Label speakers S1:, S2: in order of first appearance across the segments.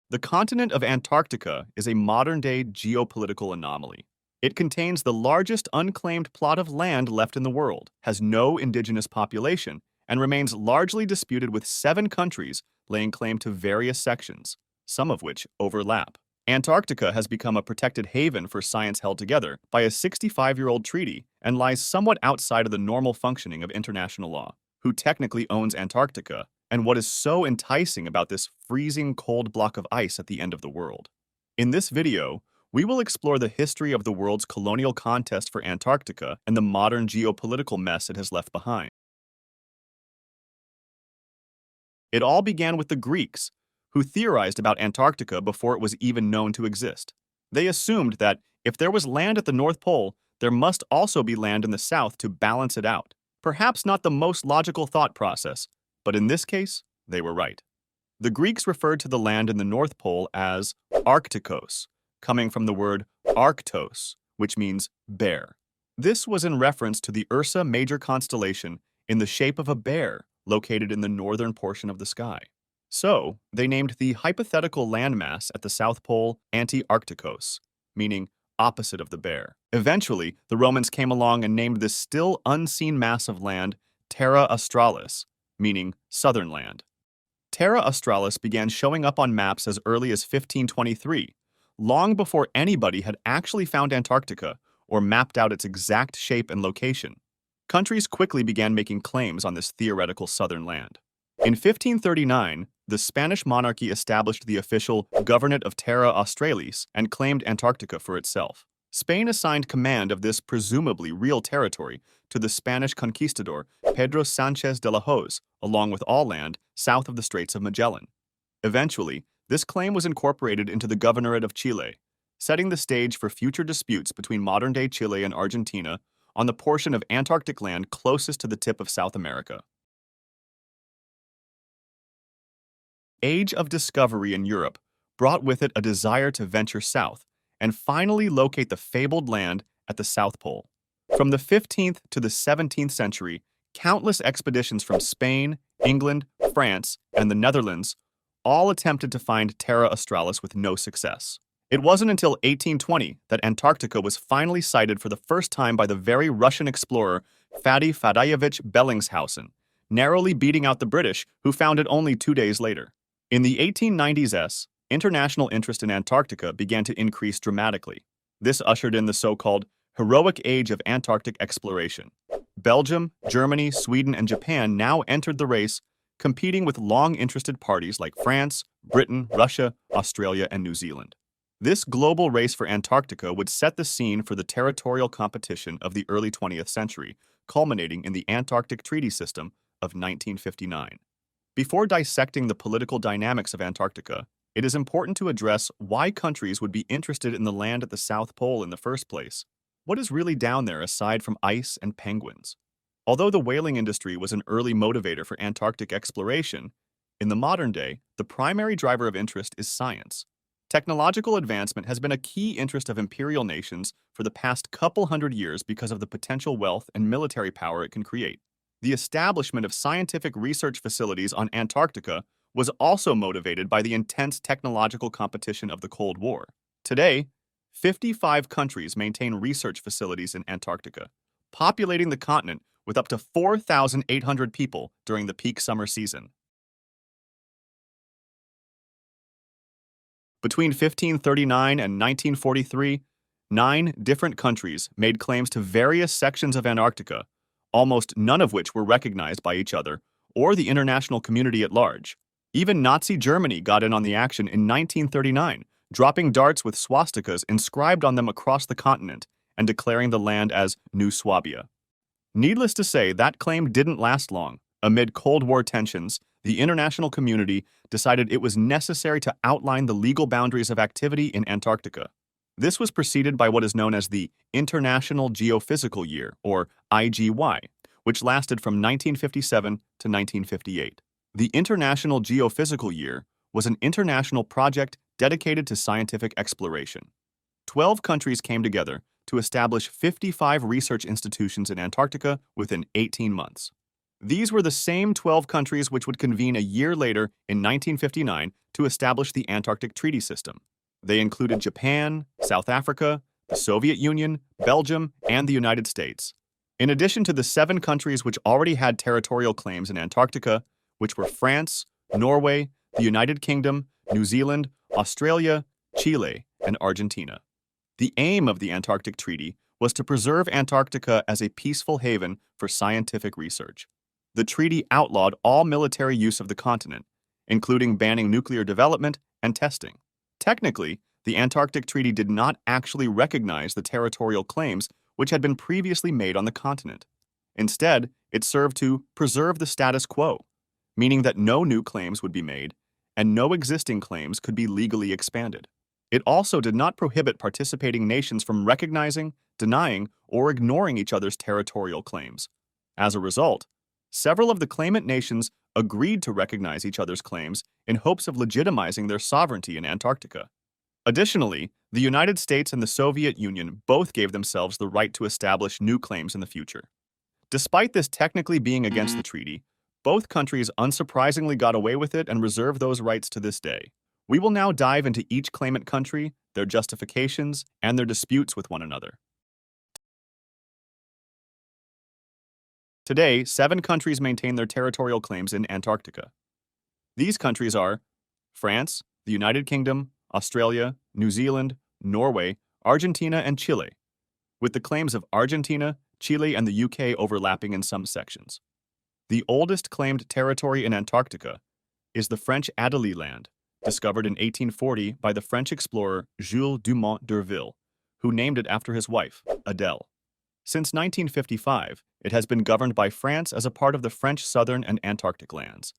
S1: The continent of Antarctica is a modern-day geopolitical anomaly. It contains the largest unclaimed plot of land left in the world, has no indigenous population, and remains largely disputed with 7 countries laying claim to various sections, some of which overlap. Antarctica has become a protected haven for science held together by a 65-year-old treaty and lies somewhat outside of the normal functioning of international law. Who technically owns Antarctica, and what is so enticing about this freezing cold block of ice at the end of the world? In this video, we will explore the history of the world's colonial contest for Antarctica and the modern geopolitical mess it has left behind. It all began with the Greeks, who theorized about Antarctica before it was even known to exist. They assumed that if there was land at the North Pole, there must also be land in the South to balance it out. Perhaps not the most logical thought process, but in this case, they were right. The Greeks referred to the land in the North Pole as Arcticos, coming from the word Arctos, which means bear. This was in reference to the Ursa Major constellation in the shape of a bear located in the northern portion of the sky. So, they named the hypothetical landmass at the South Pole Anti-Arcticos, meaning opposite of the bear. Eventually, the Romans came along and named this still unseen mass of land Terra Australis, meaning southern land. Terra Australis began showing up on maps as early as 1523, long before anybody had actually found Antarctica or mapped out its exact shape and location. Countries quickly began making claims on this theoretical southern land. In 1539, the Spanish monarchy established the official Governorate of Terra Australis and claimed Antarctica for itself. Spain assigned command of this presumably real territory to the Spanish conquistador Pedro Sánchez de la Hoz, along with all land south of the Straits of Magellan. Eventually, this claim was incorporated into the Governorate of Chile, setting the stage for future disputes between modern-day Chile and Argentina on the portion of Antarctic land closest to the tip of South America. Age of discovery in Europe brought with it a desire to venture south and finally locate the fabled land at the South Pole. From the 15th to the 17th century, countless expeditions from Spain, England, France, and the Netherlands all attempted to find Terra Australis with no success. It wasn't until 1820 that Antarctica was finally sighted for the first time by the very Russian explorer Fadi Fadayevich Bellingshausen, narrowly beating out the British, who found it only 2 days later. In the 1890s, international interest in Antarctica began to increase dramatically. This ushered in the so-called heroic age of Antarctic exploration. Belgium, Germany, Sweden, and Japan now entered the race, competing with long-interested parties like France, Britain, Russia, Australia, and New Zealand. This global race for Antarctica would set the scene for the territorial competition of the early 20th century, culminating in the Antarctic Treaty System of 1959. Before dissecting the political dynamics of Antarctica, it is important to address why countries would be interested in the land at the South Pole in the first place. What is really down there aside from ice and penguins? Although the whaling industry was an early motivator for Antarctic exploration, in the modern day, the primary driver of interest is science. Technological advancement has been a key interest of imperial nations for the past couple hundred years because of the potential wealth and military power it can create. The establishment of scientific research facilities on Antarctica was also motivated by the intense technological competition of the Cold War. Today, 55 countries maintain research facilities in Antarctica, populating the continent with up to 4,800 people during the peak summer season. Between 1539 and 1943, 9 different countries made claims to various sections of Antarctica, almost none of which were recognized by each other or the international community at large. Even Nazi Germany got in on the action in 1939, dropping darts with swastikas inscribed on them across the continent and declaring the land as New Swabia. Needless to say, that claim didn't last long. Amid Cold War tensions, the international community decided it was necessary to outline the legal boundaries of activity in Antarctica. This was preceded by what is known as the International Geophysical Year, or IGY, which lasted from 1957 to 1958. The International Geophysical Year was an international project dedicated to scientific exploration. 12 countries came together to establish 55 research institutions in Antarctica within 18 months. These were the same 12 countries which would convene a year later in 1959 to establish the Antarctic Treaty System. They included Japan, South Africa, the Soviet Union, Belgium, and the United States. In addition to the 7 countries which already had territorial claims in Antarctica, which were France, Norway, the United Kingdom, New Zealand, Australia, Chile, and Argentina. The aim of the Antarctic Treaty was to preserve Antarctica as a peaceful haven for scientific research. The treaty outlawed all military use of the continent, including banning nuclear development and testing. Technically, the Antarctic Treaty did not actually recognize the territorial claims which had been previously made on the continent. Instead, it served to preserve the status quo, meaning that no new claims would be made and no existing claims could be legally expanded. It also did not prohibit participating nations from recognizing, denying, or ignoring each other's territorial claims. As a result, several of the claimant nations agreed to recognize each other's claims in hopes of legitimizing their sovereignty in Antarctica. Additionally, the United States and the Soviet Union both gave themselves the right to establish new claims in the future. Despite this technically being against the treaty, both countries unsurprisingly got away with it and reserve those rights to this day. We will now dive into each claimant country, their justifications, and their disputes with one another. Today, 7 countries maintain their territorial claims in Antarctica. These countries are France, the United Kingdom, Australia, New Zealand, Norway, Argentina, and Chile, with the claims of Argentina, Chile, and the UK overlapping in some sections. The oldest claimed territory in Antarctica is the French Adelie Land, discovered in 1840 by the French explorer Jules Dumont d'Urville, who named it after his wife, Adèle. Since 1955, it has been governed by France as a part of the French Southern and Antarctic lands,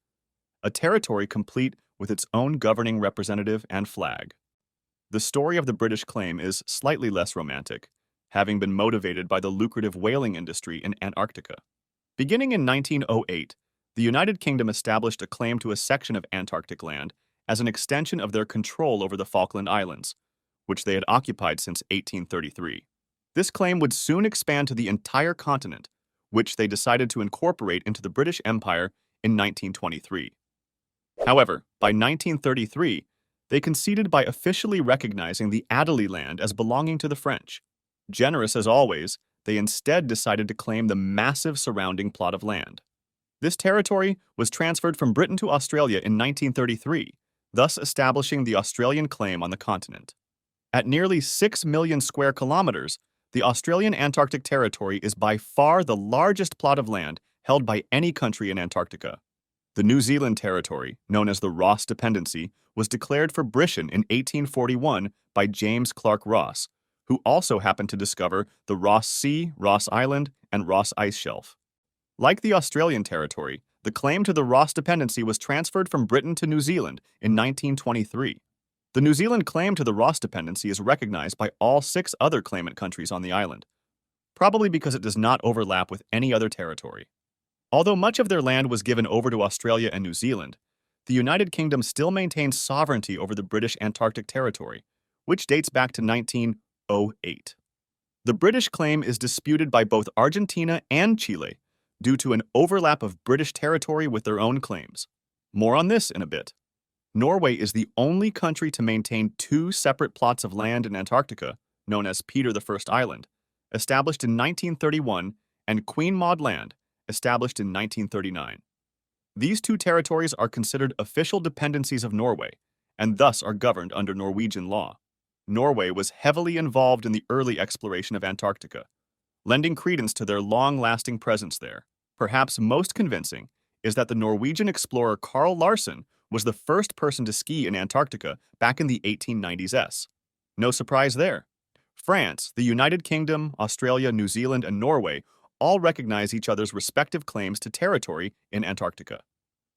S1: a territory complete with its own governing representative and flag. The story of the British claim is slightly less romantic, having been motivated by the lucrative whaling industry in Antarctica. Beginning in 1908, the United Kingdom established a claim to a section of Antarctic land as an extension of their control over the Falkland Islands, which they had occupied since 1833. This claim would soon expand to the entire continent, which they decided to incorporate into the British Empire in 1923. However, by 1933, they conceded by officially recognizing the Adelie Land as belonging to the French. Generous as always, they instead decided to claim the massive surrounding plot of land. This territory was transferred from Britain to Australia in 1933, thus establishing the Australian claim on the continent. At nearly 6 million square kilometers, the Australian Antarctic Territory is by far the largest plot of land held by any country in Antarctica. The New Zealand Territory, known as the Ross Dependency, was declared for Britain in 1841 by James Clark Ross, who also happened to discover the Ross Sea, Ross Island, and Ross Ice Shelf. Like the Australian Territory, the claim to the Ross Dependency was transferred from Britain to New Zealand in 1923. The New Zealand claim to the Ross Dependency is recognized by all 6 other claimant countries on the island, probably because it does not overlap with any other territory. Although much of their land was given over to Australia and New Zealand, the United Kingdom still maintains sovereignty over the British Antarctic Territory, which dates back to 1908. The British claim is disputed by both Argentina and Chile due to an overlap of British territory with their own claims. More on this in a bit. Norway is the only country to maintain 2 separate plots of land in Antarctica, known as Peter I Island, established in 1931, and Queen Maud Land, established in 1939. These 2 territories are considered official dependencies of Norway, and thus are governed under Norwegian law. Norway was heavily involved in the early exploration of Antarctica, lending credence to their long-lasting presence there. Perhaps most convincing is that the Norwegian explorer Carl Larsen was the first person to ski in Antarctica back in the 1890s. No surprise there. France, the United Kingdom, Australia, New Zealand, and Norway all recognize each other's respective claims to territory in Antarctica.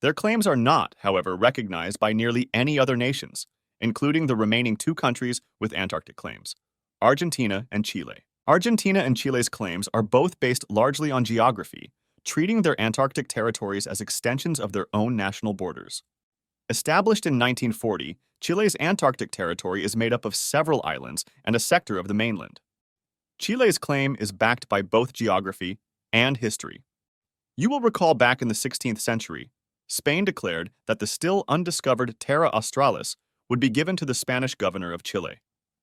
S1: Their claims are not, however, recognized by nearly any other nations, including the remaining 2 countries with Antarctic claims, Argentina and Chile. Argentina and Chile's claims are both based largely on geography, treating their Antarctic territories as extensions of their own national borders. Established in 1940, Chile's Antarctic territory is made up of several islands and a sector of the mainland. Chile's claim is backed by both geography and history. You will recall back in the 16th century, Spain declared that the still undiscovered Terra Australis would be given to the Spanish governor of Chile.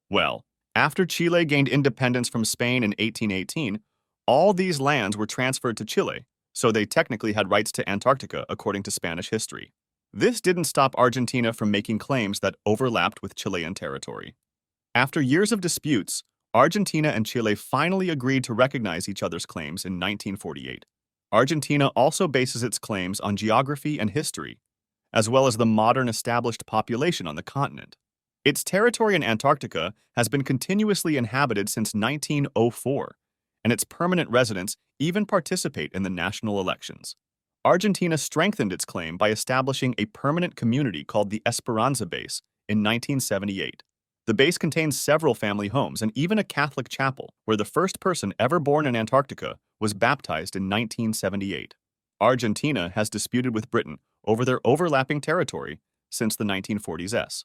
S1: Well, after Chile gained independence from Spain in 1818, all these lands were transferred to Chile, so they technically had rights to Antarctica according to Spanish history. This didn't stop Argentina from making claims that overlapped with Chilean territory. After years of disputes, Argentina and Chile finally agreed to recognize each other's claims in 1948. Argentina also bases its claims on geography and history, as well as the modern established population on the continent. Its territory in Antarctica has been continuously inhabited since 1904, and its permanent residents even participate in the national elections. Argentina strengthened its claim by establishing a permanent community called the Esperanza Base in 1978. The base contains several family homes and even a Catholic chapel, where the first person ever born in Antarctica was baptized in 1978. Argentina has disputed with Britain over their overlapping territory since the 1940s.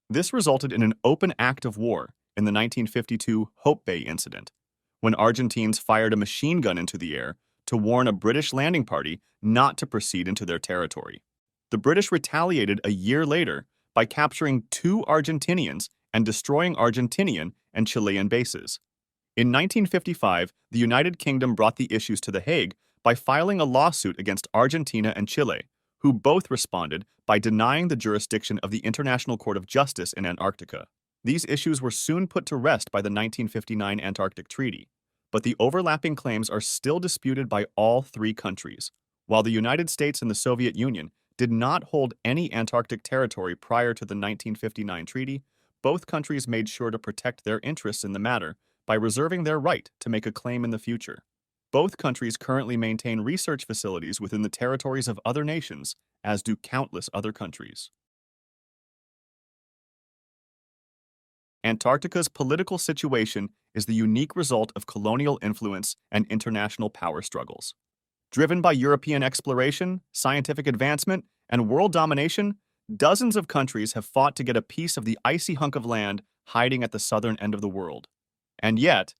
S1: This resulted in an open act of war in the 1952 Hope Bay incident, when Argentines fired a machine gun into the air to warn a British landing party not to proceed into their territory. The British retaliated a year later by capturing 2 Argentinians and destroying Argentinian and Chilean bases. In 1955, the United Kingdom brought the issues to The Hague by filing a lawsuit against Argentina and Chile, who both responded by denying the jurisdiction of the International Court of Justice in Antarctica. These issues were soon put to rest by the 1959 Antarctic Treaty, but the overlapping claims are still disputed by all 3 countries. While the United States and the Soviet Union did not hold any Antarctic territory prior to the 1959 treaty, both countries made sure to protect their interests in the matter by reserving their right to make a claim in the future. Both countries currently maintain research facilities within the territories of other nations, as do countless other countries. Antarctica's political situation is the unique result of colonial influence and international power struggles. Driven by European exploration, scientific advancement, and world domination, dozens of countries have fought to get a piece of the icy hunk of land hiding at the southern end of the world. And yet,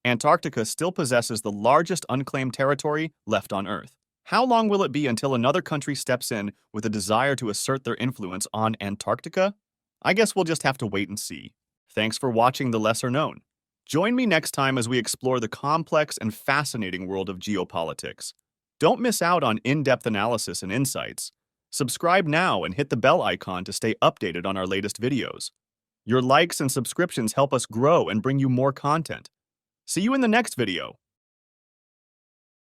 S1: Antarctica still possesses the largest unclaimed territory left on Earth. How long will it be until another country steps in with a desire to assert their influence on Antarctica? I guess we'll just have to wait and see. Thanks for watching The Lesser Known. Join me next time as we explore the complex and fascinating world of geopolitics. Don't miss out on in-depth analysis and insights. Subscribe now and hit the bell icon to stay updated on our latest videos. Your likes and subscriptions help us grow and bring you more content. See you in the next video.